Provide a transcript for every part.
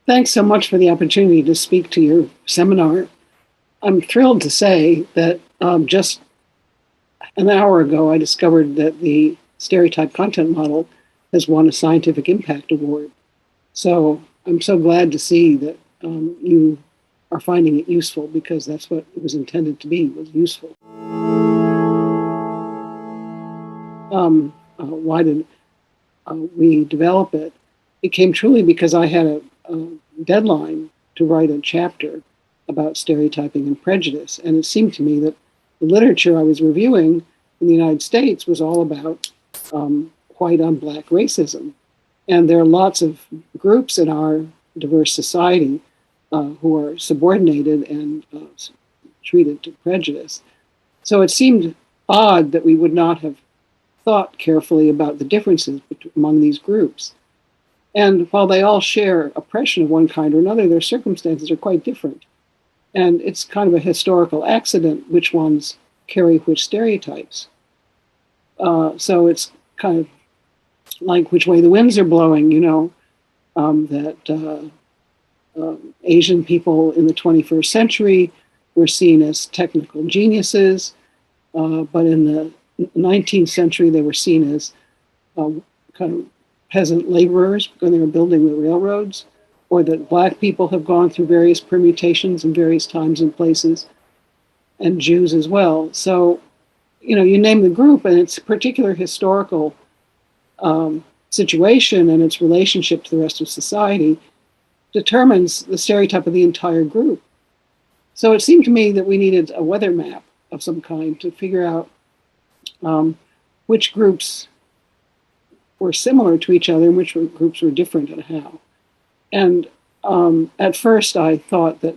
Thanks so much for the opportunity to speak to your seminar. I'm thrilled to say that just an hour ago, I discovered that the stereotype content model has won a scientific impact award. So I'm so glad to see that you are finding it useful, because that's what it was intended to be, was useful. Why did we develop it? It came truly because I had a deadline to write a chapter about stereotyping and prejudice. And it seemed to me that the literature I was reviewing in the United States was all about white on black racism. And there are lots of groups in our diverse society who are subordinated and treated to prejudice. So it seemed odd that we would not have thought carefully about the differences among these groups. And while they all share oppression of one kind or another, their circumstances are quite different. And it's kind of a historical accident which ones carry which stereotypes. So it's kind of like which way the winds are blowing, that Asian people in the 21st century were seen as technical geniuses, but in the 19th century they were seen as kind of peasant laborers when they were building the railroads, or that black people have gone through various permutations in various times and places, and Jews as well. So, you name the group and its particular historical situation and its relationship to the rest of society determines the stereotype of the entire group. So it seemed to me that we needed a weather map of some kind to figure out which groups were similar to each other and which groups were different and how. And at first I thought that,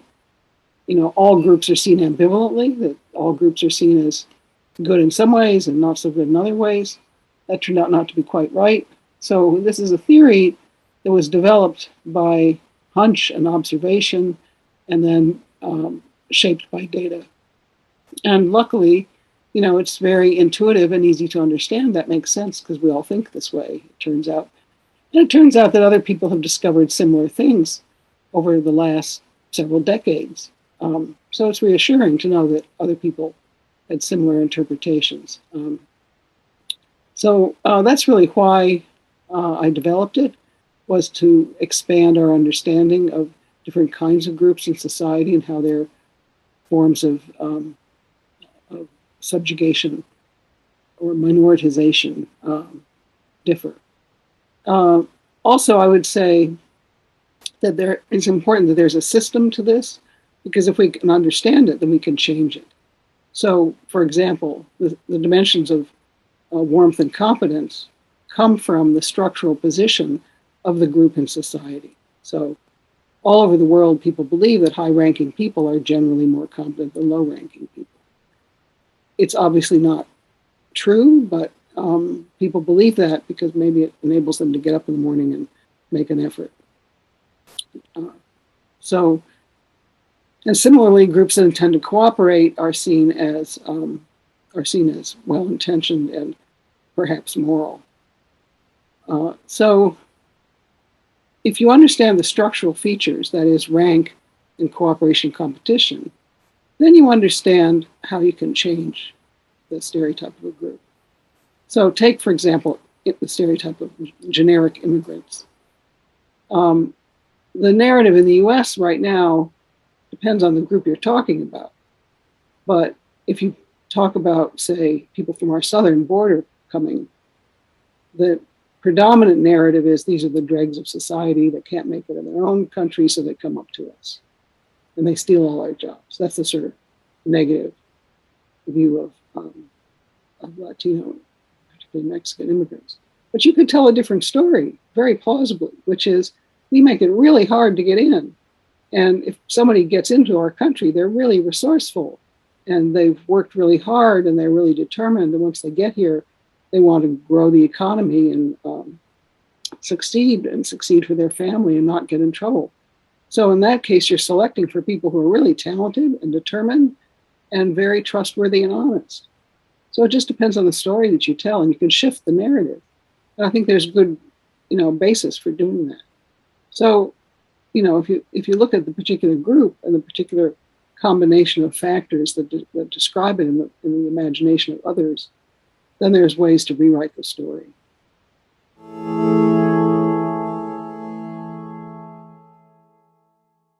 all groups are seen ambivalently, that all groups are seen as good in some ways and not so good in other ways. That turned out not to be quite right. So this is a theory that was developed by hunch and observation, and then shaped by data. And luckily, it's very intuitive and easy to understand. That makes sense because we all think this way, it turns out. And it turns out that other people have discovered similar things over the last several decades. So it's reassuring to know that other people had similar interpretations. So that's really why I developed it, was to expand our understanding of different kinds of groups in society and how their forms of subjugation or minoritization differ. Also, I would say that it's important that there's a system to this, because if we can understand it, then we can change it. So, for example, the dimensions of warmth and competence come from the structural position of the group in society. So all over the world, people believe that high-ranking people are generally more competent than low-ranking people. It's obviously not true, but people believe that because maybe it enables them to get up in the morning and make an effort. And similarly, groups that intend to cooperate are seen as well-intentioned and perhaps moral. So if you understand the structural features, that is rank and cooperation competition, then you understand how you can change the stereotype of a group. So take, for example, the stereotype of generic immigrants. The narrative in the US right now depends on the group you're talking about. But if you talk about, say, people from our southern border coming, the predominant narrative is these are the dregs of society that can't make it in their own country, so they come up to us and they steal all our jobs. That's the sort of negative view of Latino, particularly Mexican immigrants. But you could tell a different story very plausibly, which is we make it really hard to get in. And if somebody gets into our country, they're really resourceful and they've worked really hard and they're really determined. And once they get here, they want to grow the economy and succeed for their family and not get in trouble. So in that case, you're selecting for people who are really talented and determined and very trustworthy and honest. So it just depends on the story that you tell, and you can shift the narrative. And I think there's good, basis for doing that. So if you look at the particular group and the particular combination of factors that describe it in the imagination of others, then there's ways to rewrite the story.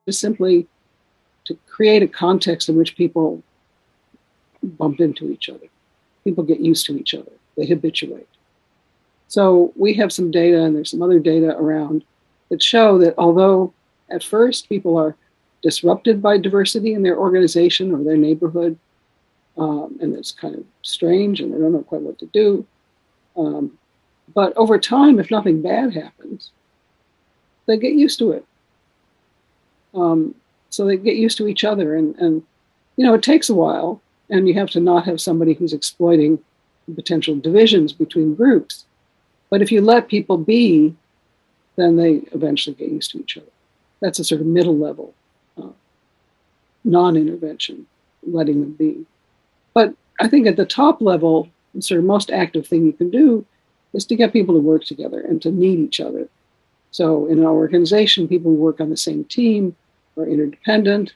Just simply to create a context in which people bump into each other. People get used to each other. They habituate. So we have some data, and there's some other data around that show that although at first people are disrupted by diversity in their organization or their neighborhood, and it's kind of strange and they don't know quite what to do, but over time, if nothing bad happens, they get used to it. So they get used to each other, and it takes a while, and you have to not have somebody who's exploiting potential divisions between groups. But if you let people be, then they eventually get used to each other. That's a sort of middle level non-intervention, letting them be. But I think at the top level, the sort of most active thing you can do is to get people to work together and to need each other. So in an organization, people who work on the same team are interdependent.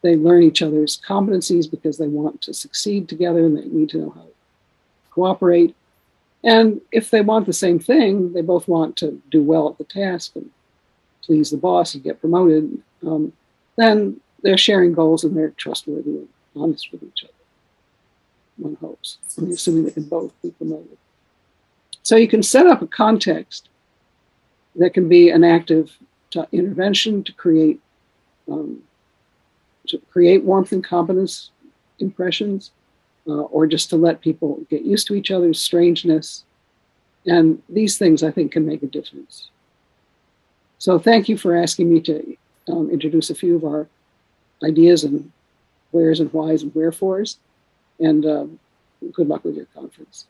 They learn each other's competencies because they want to succeed together and they need to know how to cooperate. And if they want the same thing, they both want to do well at the task and please the boss and get promoted, then they're sharing goals and they're trustworthy and honest with each other, one hopes, assuming they can both be promoted. So you can set up a context that can be an active intervention to create warmth and competence impressions, or just to let people get used to each other's strangeness. And these things, I think, can make a difference. So thank you for asking me to introduce a few of our ideas and wheres and whys and wherefores. And good luck with your conference.